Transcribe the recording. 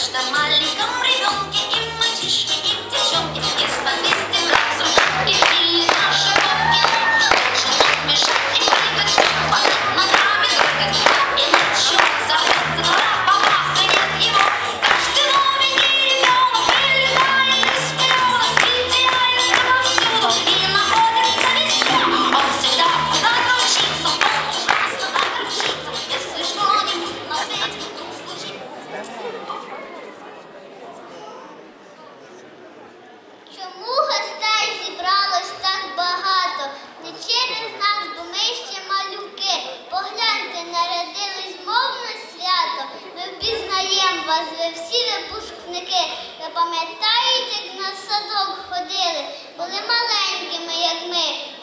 каждом маленьком ребенке и мальчишки, и девчонки есть по 200 разов. И пили наши руки, лучше тут мешать и прыгать, чтобы ногами трогать. И ночью забыться двора, попахнет его. Каждый новенький ребенок вылезает из пеленок и теряется повсюду, и находится везде. Он всегда куда-то учится, он ужасно огорчится, если что-нибудь на свете вдруг случится. Чому гостей зібралось так багато? Не через нас, бо ми ще малюки. Погляньте, нарядились, мов на свято. Ми впізнаємо вас, ви всі випускники. Ви пам'ятаєте, як на садок ходили? Були маленькими, як ми.